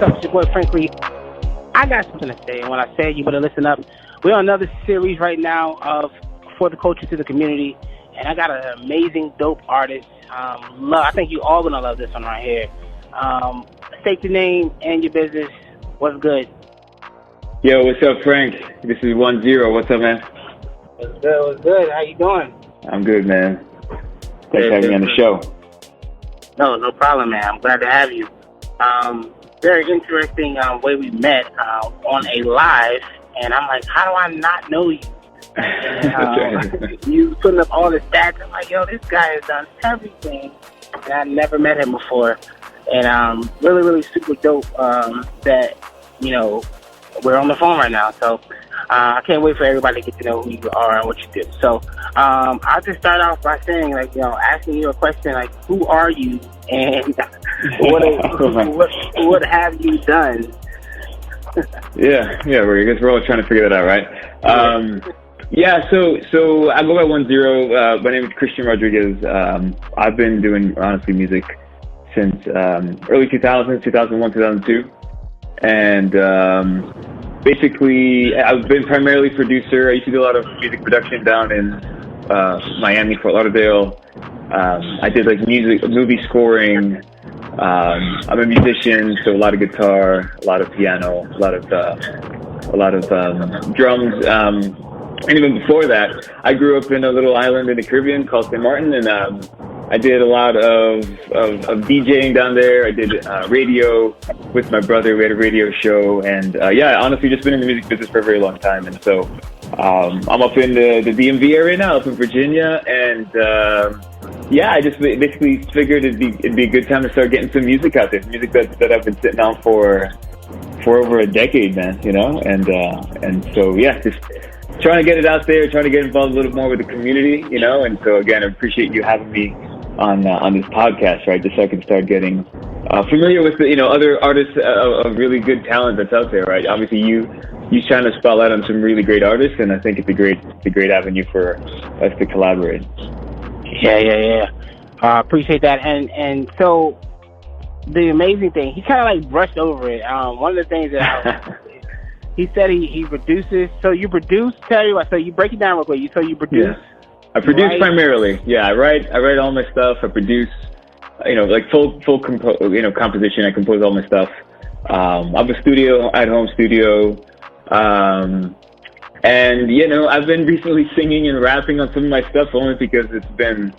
up? It's your boy, Frankly. I got something to say, and when I say it, you better listen up. We're on another series right now of For the Culture to the Community, and I got an amazing, dope artist. I think you all gonna love this one right here. State your name and your business. What's good? Yo, what's up, Frank? This is Wunzer0. What's up, man? What's good? What's good? How you doing? I'm good, man. Thanks for having me on the show. No problem, man. I'm glad to have you. Very interesting way we met on a live, and I'm like, how do I not know you? And, you putting up all the stats. I'm like, yo, this guy has done everything, and I never met him before. And really, really super dope that, you know, we're on the phone right now. So I can't wait for everybody to get to know who you are and what you do. So I'll just start off by saying, like, you know, asking you a question, like, who are you and what have you done? Yeah, I guess we're all trying to figure that out, right? So I go by Wunzer0. My name is Christian Rodriguez. I've been doing, honestly, music since early 2000s, 2001, 2002. And basically, I've been primarily producer. I used to do a lot of music production down in Miami, Fort Lauderdale. I did like movie scoring. I'm a musician, so a lot of guitar, a lot of piano, a lot of drums. And even before that, I grew up in a little island in the Caribbean called St. Martin, and I did a lot of DJing down there. I did radio with my brother. We had a radio show, and honestly, just been in the music business for a very long time. And so I'm up in the DMV area now, up in Virginia, and I just basically figured it'd be a good time to start getting some music out there. Music that I've been sitting on for over a decade, man. You know, and so just trying to get it out there, trying to get involved a little more with the community, you know. And so again, I appreciate you having me on this podcast, right? Just so I can start getting familiar with the, other artists of really good talent that's out there, right? Obviously, you shine a spotlight on some really great artists, and I think it's a great avenue for us to collaborate. Yeah. Appreciate that. And so the amazing thing, he kind of like brushed over it. One of the things that he said he produces. So you produce? Tell you what. So you break it down real quick. So you produce? Yeah. I produce primarily. Yeah, I write all my stuff. I produce, like full composition. I compose all my stuff. I have a at-home studio. And I've been recently singing and rapping on some of my stuff only because it's been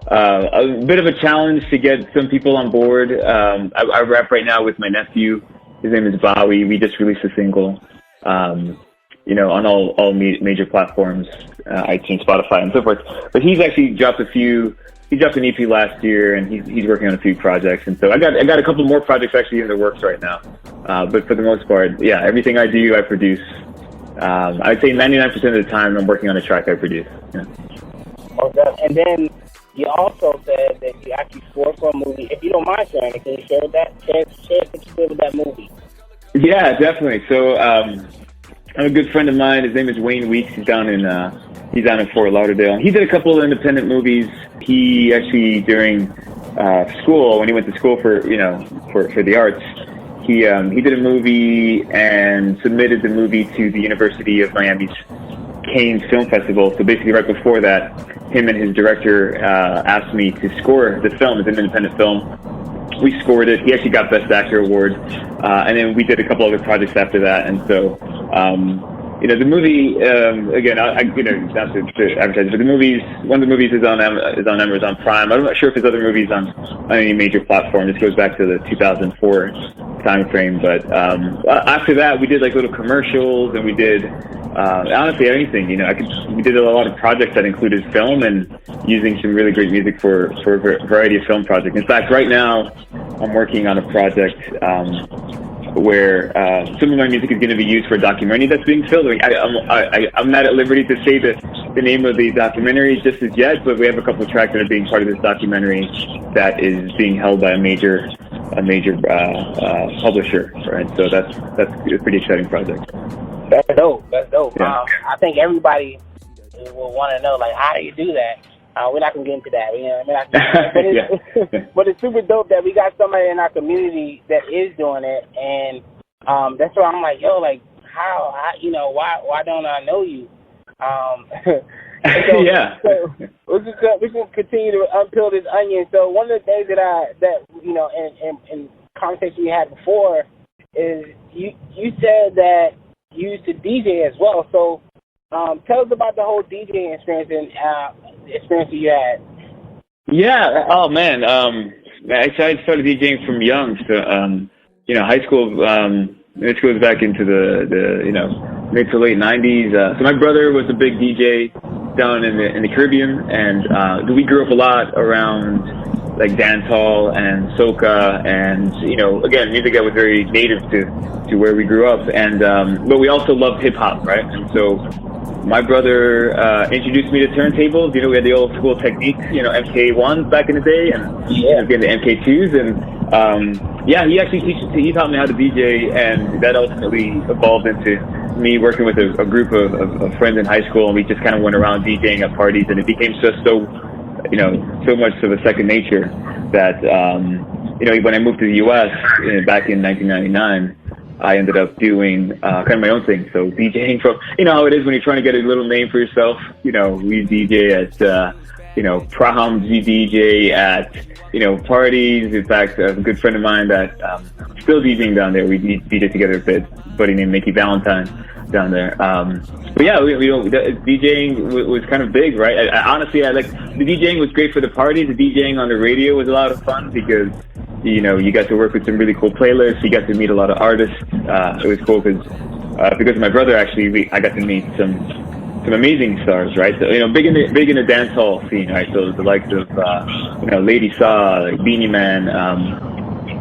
a bit of a challenge to get some people on board. I rap right now with my nephew. His name is Bowie. We just released a single. On all major platforms, iTunes, Spotify, and so forth. But he's actually dropped an EP last year, and he's working on a few projects. And so I got a couple more projects actually in the works right now. But for the most part, everything I do, I produce. I'd say 99% of the time I'm working on a track I produce. Yeah. Okay. And then you also said that you actually scored for a movie. If you don't mind sharing it, can you share that? Share what you did with that movie. Yeah, definitely. So I'm a good friend of mine. His name is Wayne Weeks. He's down in Fort Lauderdale. He did a couple of independent movies. He actually during school, when he went to school for the arts, he did a movie and submitted the movie to the University of Miami's Cannes Film Festival. So basically, right before that, him and his director asked me to score the film. It's an independent film. We scored it. He actually got Best Actor award, and then we did a couple other projects after that. And so, the movie again, not to advertise, but one of the movies is on Amazon Prime. I'm not sure if there's other movies on any major platform. This goes back to the 2004 time frame. But after that, we did like little commercials, and we did honestly anything. We did a lot of projects that included film and using some really great music for a variety of film projects. In fact, right now I'm working on a project where some of my music is going to be used for a documentary that's being filmed. I'm not at liberty to say the name of the documentary just as yet, but we have a couple of tracks that are being part of this documentary that is being held by a major publisher, right? So that's a pretty exciting project. That's dope. Yeah. I think everybody will want to know, like, how do you do that? We're not gonna get into that. But it's super dope that we got somebody in our community that is doing it, and that's why I'm like, yo, like how, why don't I know you? So, yeah. So we can continue to unpeel this onion. So one of the things that in conversation we had before is you said that you used to DJ as well. So tell us about the whole DJing experience and experience that you had. Yeah. Oh man. I started DJing from young. So high school. This goes back into the mid to late '90s. So my brother was a big DJ down in the Caribbean, and we grew up a lot around like dancehall and soca, and again, music that was very native to where we grew up, and but we also loved hip hop, right? And so my brother introduced me to turntables. We had the old school techniques, MK1s back in the day, and again the MK2s, and he actually he taught me how to DJ, and that ultimately evolved into me working with a group of friends in high school, and we just kind of went around DJing at parties, and it became just so much of a second nature that when I moved to the U.S. Back in 1999, I ended up doing kind of my own thing. So DJing from how it is when you're trying to get a little name for yourself. We DJ at proms, we DJ at parties. In fact, a good friend of mine that still DJing down there. We DJ together a bit. A buddy named Mickey Valentine down there. But yeah, DJing was kind of big, right? Honestly, the DJing was great for the parties. The DJing on the radio was a lot of fun because you got to work with some really cool playlists. You got to meet a lot of artists. It was cool because of my brother. Actually, I got to meet some amazing stars, right? So big in the dance hall scene, right? So the likes of Lady Saw, like Beanie Man.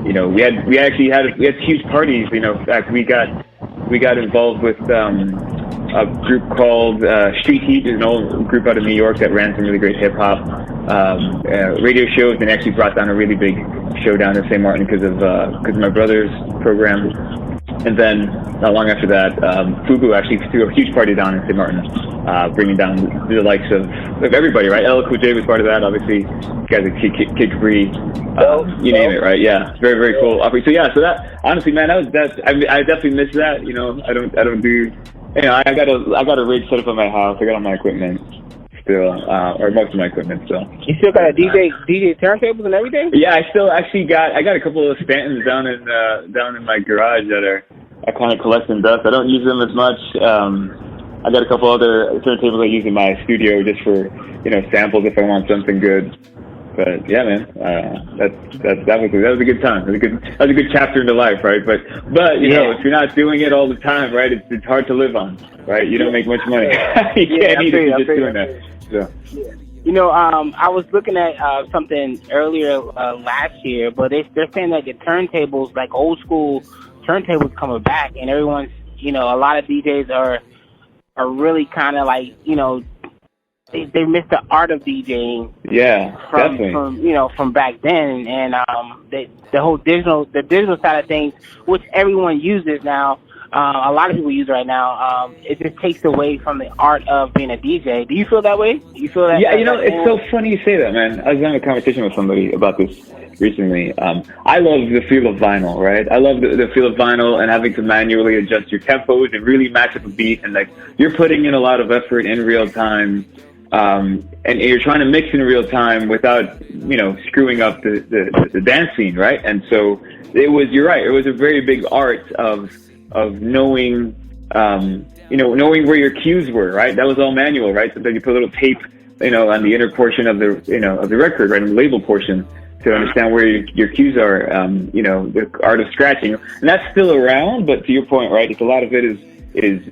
We had huge parties. In fact, we got involved with a group called Street Heat. There's an old group out of New York that ran some really great hip hop radio shows, and actually brought down a really big show down in St. Martin because of my brother's program. And then not long after that, Fubu actually threw a huge party down in St. Martin, bringing down the likes of everybody, right? LL Cool J was part of that, obviously. Guys like Kid Capri, you name it, right? Yeah, very, very cool. So yeah, so that honestly, man, I definitely miss that. I don't do. I got a rig set up at my house. I got all my equipment still, or most of my equipment still. You still got a DJ turntables and everything? Yeah, I got a couple of Stantons down in my garage that I kind of collecting dust. I don't use them as much. I got a couple other turntables I use in my studio just for samples if I want something good. But yeah, man, that was a good time. That was a good chapter in the life, right? But if you're not doing it all the time, right, it's hard to live on, right? You don't make much money. You can't eat if you're just doing that. So. I was looking at something earlier last year, but they're saying that the turntables, like old school turntables, coming back, and everyone's, a lot of DJs are really kind of like, they miss the art of DJing. Yeah, definitely. From back then, and the whole digital side of things, which everyone uses now. A lot of people use right now. It just takes away from the art of being a DJ. Do you feel that way? Do you feel that? Yeah, it's so funny you say that, man. I was having a conversation with somebody about this recently. I love the feel of vinyl, right? I love the feel of vinyl and having to manually adjust your tempos and really match up a beat, and like you're putting in a lot of effort in real time. And you're trying to mix in real time without, screwing up the dance scene, right? And so you're right. It was a very big art of knowing, knowing where your cues were, right? That was all manual, right? So then you put a little tape, on the inner portion of the, of the record, right, in the label portion to understand where your cues are, the art of scratching. And that's still around, but to your point, right, it's a lot of it is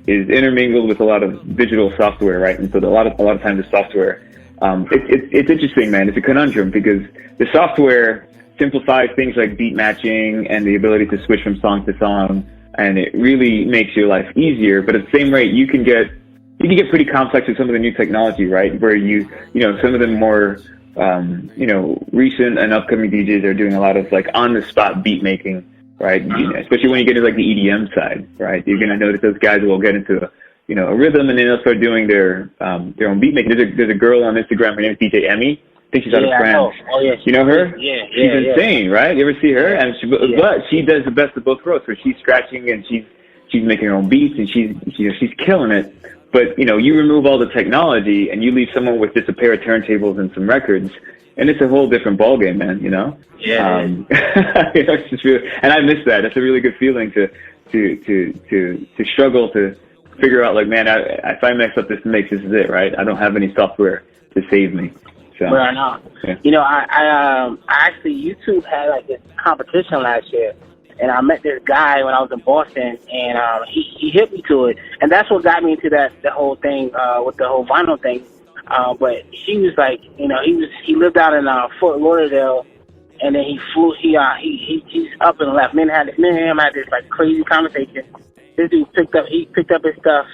intermingled with a lot of digital software, right? And so a lot of times the software, it's interesting, man. It's a conundrum because the software simplifies things like beat matching and the ability to switch from song to song, and it really makes your life easier. But at the same rate, you can get pretty complex with some of the new technology, right? Where some of the more recent and upcoming DJs are doing a lot of like on the spot beat making. Right, especially when you get into like the EDM side, right? You're gonna notice those guys will get into a rhythm, and then they'll start doing their own beat making. There's a girl on Instagram. Her name is DJ Emmy. I think she's out of France. Oh, yeah. You know her? Yeah. She's insane, right? You ever see her? And but she does the best of both worlds. So she's scratching and she's making her own beats, and she's killing it. But you remove all the technology and you leave someone with just a pair of turntables and some records, and it's a whole different ballgame, man. Yeah. It's just really, and I miss that. It's a really good feeling to struggle to figure out, like, man, if I mess up this mix, this is it, right? I don't have any software to save me. So, right now, yeah. I actually, YouTube had like this competition last year, and I met this guy when I was in Boston, and he hit me to it, and that's what got me into the whole thing with the whole vinyl thing. But he was like, he lived out in Fort Lauderdale, and then he flew. He's up and left. Me and him had this like crazy conversation. This dude picked up his stuff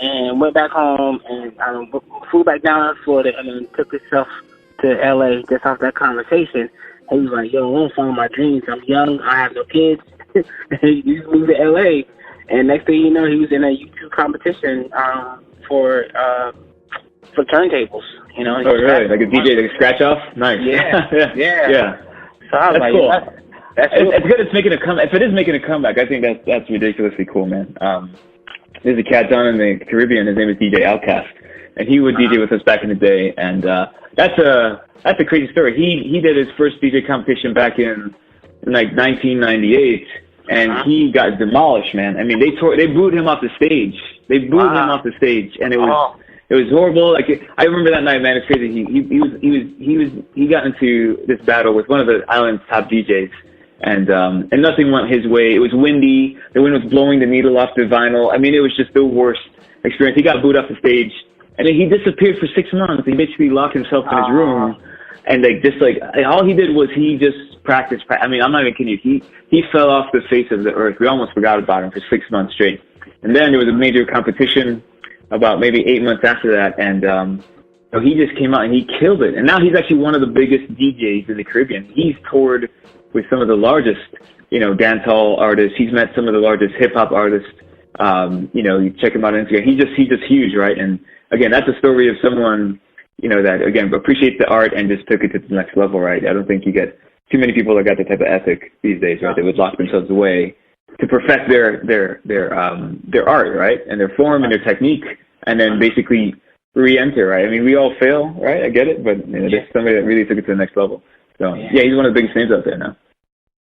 and went back home and flew back down to Florida, and then took himself to LA just off that conversation. He was like, yo, I'm following my dreams. I'm young. I have no kids. He just moved to LA. And next thing you know, he was in a YouTube competition for turntables. Oh, really? Like a DJ, like a scratch off? Nice. Yeah. So I was that's like, cool. That's it's good it's making a comeback. If it is making a comeback, I think that's ridiculously cool, man. There's a cat down in the Caribbean. His name is DJ Outcast, and he would DJ with us back in the day. And that's a crazy story. He did his first DJ competition back in like 1998, and he got demolished, man. I mean, they booed him off the stage. They booed him off the stage, and it was horrible. Like, I remember that night, man. It's crazy. He got into this battle with one of the island's top DJs. And nothing went his way. It was windy. The wind was blowing the needle off the vinyl. I mean, it was just the worst experience. He got booed off the stage, and then he disappeared for 6 months. He basically locked himself in his room, and all he did was he just practiced. I mean, I'm not even kidding you. He fell off the face of the earth. We almost forgot about him for 6 months straight. And then there was a major competition about maybe 8 months after that, and so he just came out and he killed it. And now he's actually one of the biggest DJs in the Caribbean. He's toured with some of the largest, dancehall artists. He's met some of the largest hip hop artists. You check him out on Instagram. He's just huge, right? And again, that's a story of someone, that again appreciates the art and just took it to the next level, right? I don't think you get too many people that got that type of ethic these days, right? They would lock themselves away to perfect their art, right? And their form and their technique, and then basically re-enter, right? I mean, we all fail, right? I get it, but there's somebody that really took it to the next level. So yeah, he's one of the biggest names out there now.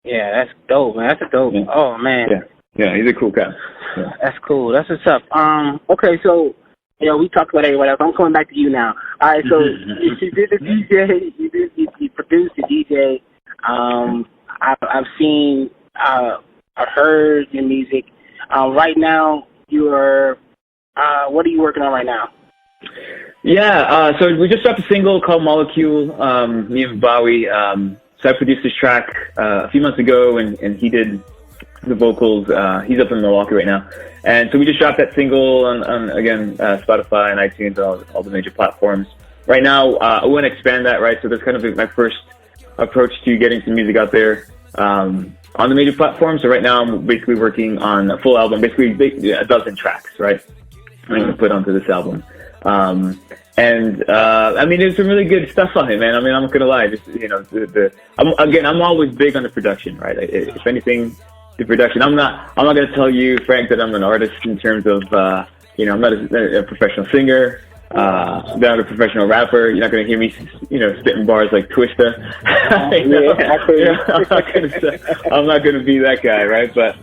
Yeah, that's dope, man. That's a dope. Yeah. Oh man. Yeah, he's a cool guy. Yeah. That's cool. That's what's up. Okay, so we talked about everybody else. I'm coming back to you now. All right, so you did the DJ. You produced the DJ. I've seen, I've heard your music. Right now, you're. What are you working on right now? Yeah, so we just dropped a single called Molecule, me and Bowie. So I produced this track a few months ago, and he did the vocals. He's up in Milwaukee right now. And so we just dropped that single on Spotify and iTunes, all the major platforms. Right now, I want to expand that, right? So that's kind of my first approach to getting some music out there on the major platforms. So right now, I'm basically working on a full album, basically a dozen tracks, right? I'm going to put onto this album. I mean, there's some really good stuff on it, man. I mean, I'm not gonna lie. Just, I'm always big on the production, right? If anything, the production. I'm not gonna tell you, Frank, that I'm an artist in terms of, I'm not a professional singer. I'm not a professional rapper. You're not gonna hear me, spitting bars like Twista. I'm not gonna be that guy, right? But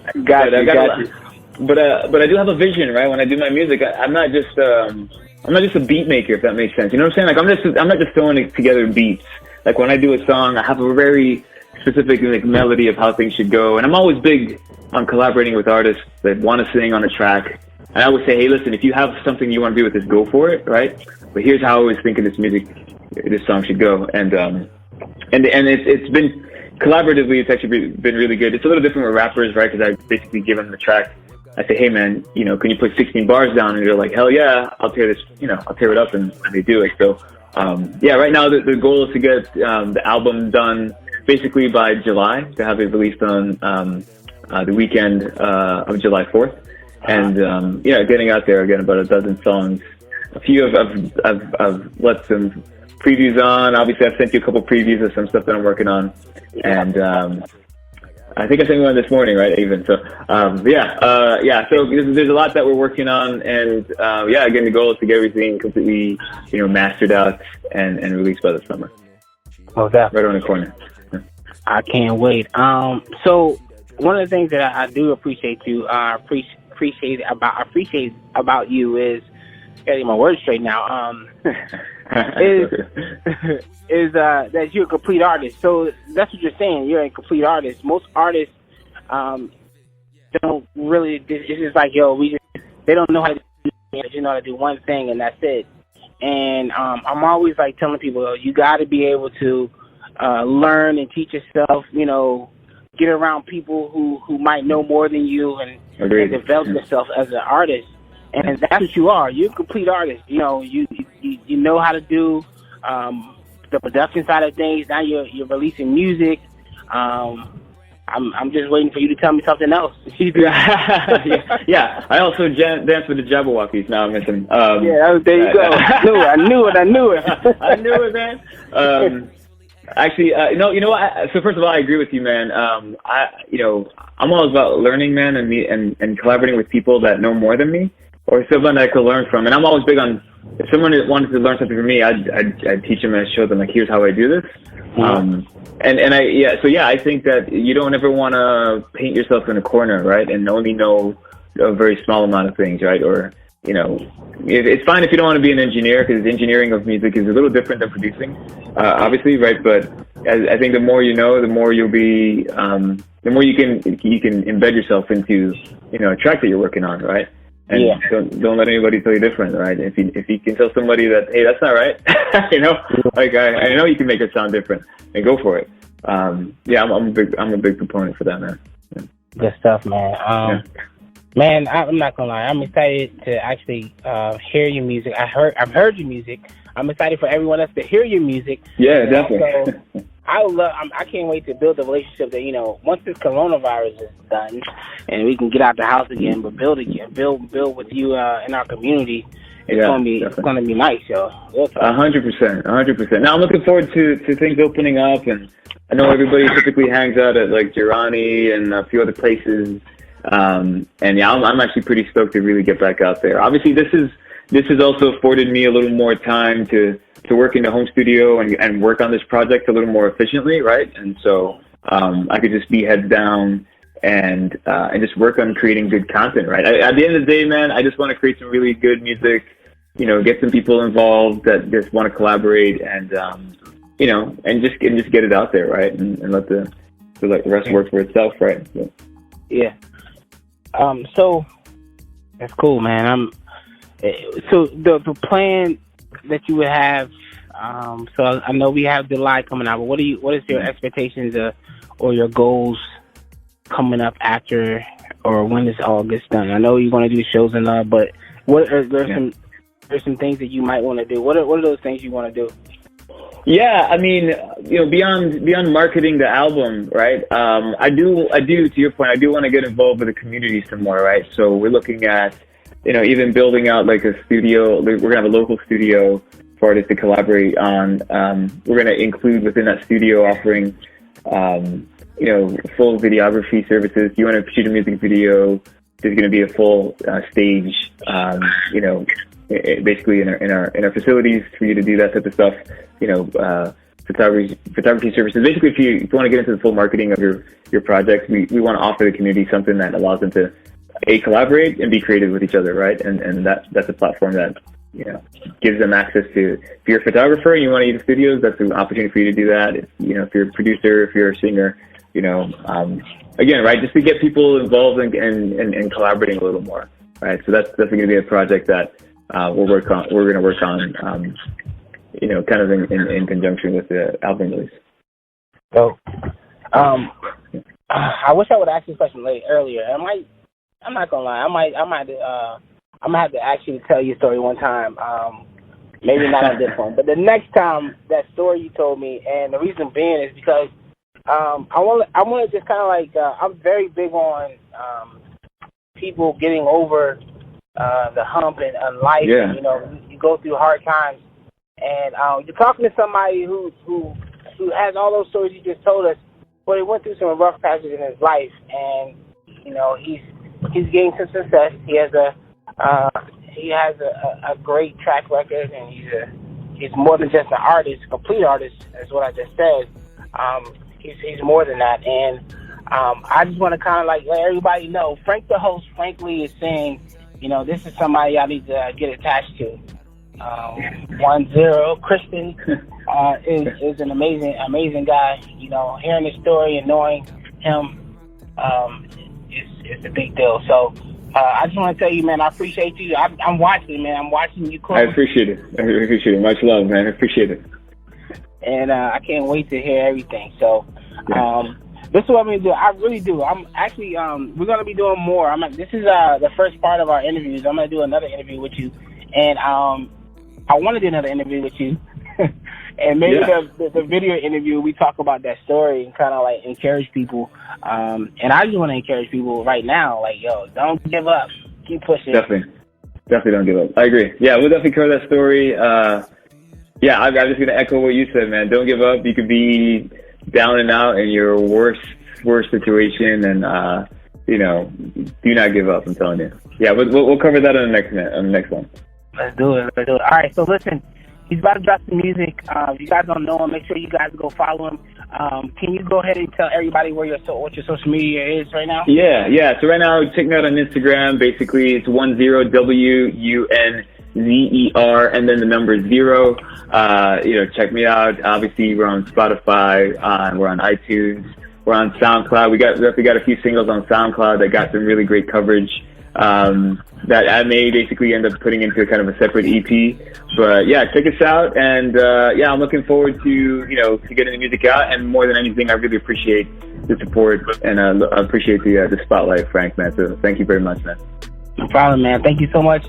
I do have a vision, right? When I do my music, I'm not just a beat maker, if that makes sense. You know what I'm saying? Like, I'm not just throwing together beats. Like, when I do a song, I have a very specific melody of how things should go. And I'm always big on collaborating with artists that want to sing on a track. And I would say, hey, listen, if you have something you want to do with this, go for it, right? But here's how I was thinking this song should go. And it's been collaboratively, it's actually been really good. It's a little different with rappers, right? Because I basically give them the track. I say, hey man, can you put 16 bars down? And they're like, hell yeah, I'll tear this, I'll tear it up, and they do it. So, right now the goal is to get the album done basically by July, to have it released on the weekend of July 4th. and getting out there again. About a dozen songs. A few I've let some previews on. Obviously, I've sent you a couple previews of some stuff that I'm working on, and I think I sent you one this morning, right? Even so, So there's a lot that we're working on, and again, the goal is to get everything completely, mastered out and released by the summer. Oh, definitely. Right around the corner. I can't wait. So one of the things that I do appreciate about you is, getting my words straight now, is that you're a complete artist. So that's what you're saying. You're a complete artist. Most artists don't really. It's just like, they don't know how to do it. You know how to do one thing and that's it. And I'm always like telling people, you got to be able to learn and teach yourself. Get around people who might know more than you and develop yourself as an artist. And that's what you are. You're a complete artist. You know how to do the production side of things. Now you're releasing music. I'm just waiting for you to tell me something else. Yeah. I also dance with the Jabberwockies. Now I'm missing. There you go. I knew it. I knew it, man. Actually, no. You know what? So first of all, I agree with you, man. I'm all about learning, man, and collaborating with people that know more than me, or someone that I could learn from. And I'm always big on, if someone wanted to learn something from me, I'd teach them and show them, like, here's how I do this. I think that you don't ever want to paint yourself in a corner, right? And only know a very small amount of things, right? Or, it's fine if you don't want to be an engineer, because engineering of music is a little different than producing, obviously, right? But I think the more you know, the more you'll be, the more you can embed yourself into, a track that you're working on, right? And don't let anybody tell you different, right? If you can tell somebody that, hey, that's not right, like I know you can make it sound different, and go for it. I'm a big proponent for that, man. Yeah. Good stuff, man. Man, I'm not gonna lie, I'm excited to actually hear your music. I've heard your music. I'm excited for everyone else to hear your music. Yeah, definitely. So, I can't wait to build a relationship that, once this coronavirus is done and we can get out the house again, but build with you in our community. It's gonna be nice, yo. 100%. Now I'm looking forward to things opening up, and I know everybody typically hangs out at like Girani and a few other places. I'm actually pretty stoked to really get back out there. Obviously, this has also afforded me a little more time to work in the home studio and work on this project a little more efficiently, right? And so I could just be heads down and just work on creating good content, right? At the end of the day, man, I just want to create some really good music, get some people involved that just want to collaborate and just get it out there, right? And let the rest work for itself, right? Yeah. So that's cool, man. So the plan that you would have. So I know we have July coming out, but what is your expectations or your goals coming up after or when this all gets done? I know you're going to do shows and all, but there's some things that you might want to do. What are those things you want to do? Yeah, I mean, beyond marketing the album, right? I do. To your point, I do want to get involved with the community some more, right? So we're looking at, even building out like a studio. We're gonna have a local studio for artists to collaborate on. We're gonna include within that studio offering, full videography services. You want to shoot a music video? There's gonna be a full stage, basically in our facilities for you to do that type of stuff. Photography services. Basically, if you want to get into the full marketing of your project, we want to offer the community something that allows them to collaborate and be creative with each other, right? And that's a platform that gives them access to. If you're a photographer and you want to use studios, that's an opportunity for you to do that. If you're a producer, if you're a singer, again, right, just to get people involved and collaborating a little more, right? So that's going to be a project that we're going to work on, kind of in conjunction with the album release. So, I wish I would ask this question earlier. I'm not gonna lie. I'm gonna have to ask you to tell your story one time. Maybe not on this one, but the next time that story you told me, and the reason being is because I want to just kind of like I'm very big on people getting over the hump in life. Yeah. You know, you go through hard times, and you're talking to somebody who has all those stories you just told us, but he went through some rough patches in his life, and you know, he's getting some success. He has a great track record, and he's more than just an artist, a complete artist. That's what I just said. He's more than that, and I just want to kind of like let everybody know. Frank, the host, frankly, is saying, you know, this is somebody I need to get attached to. 1-0, Kristen is an amazing guy. You know, hearing his story and knowing him is a big deal. So I just want to tell you, man, I appreciate you. I'm watching, man. I'm watching you close. I appreciate it. Much love, man. I appreciate it. And I can't wait to hear everything. So this is what I'm going to do. I really do. I'm actually, we're going to be doing more. This is the first part of our interviews. I'm going to do another interview with you. And I want to do another interview with you. And maybe the video interview, we talk about that story and kind of like encourage people. And I just want to encourage people right now, like, yo, don't give up. Keep pushing. Definitely don't give up. I agree. Yeah, we'll definitely cover that story. I'm just going to echo what you said, man. Don't give up. You could be down and out in your worst situation, and you know, do not give up. I'm telling you. Yeah, we'll cover that on the next one. Let's do it. All right. So listen, he's about to drop some music. If you guys don't know him, make sure you guys go follow him. Can you go ahead and tell everybody what your social media is right now? Yeah. So right now, check me out on Instagram. Basically, it's 10WUNZER, and then the number 0. You know, check me out. Obviously, we're on Spotify. We're on iTunes. We're on SoundCloud. We got a few singles on SoundCloud that got some really great coverage. That I may basically end up putting into kind of a separate EP. But yeah, check us out, and I'm looking forward to getting the music out. And more than anything, I really appreciate the support, and I appreciate the spotlight, Frank, man. So thank you very much, man. No problem, man. Thank you so much.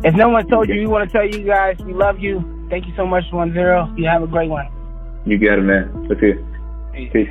If no one told you, we want to tell you guys we love you. Thank you so much, 1-0. You have a great one. You got it, man. Let's see you. Peace.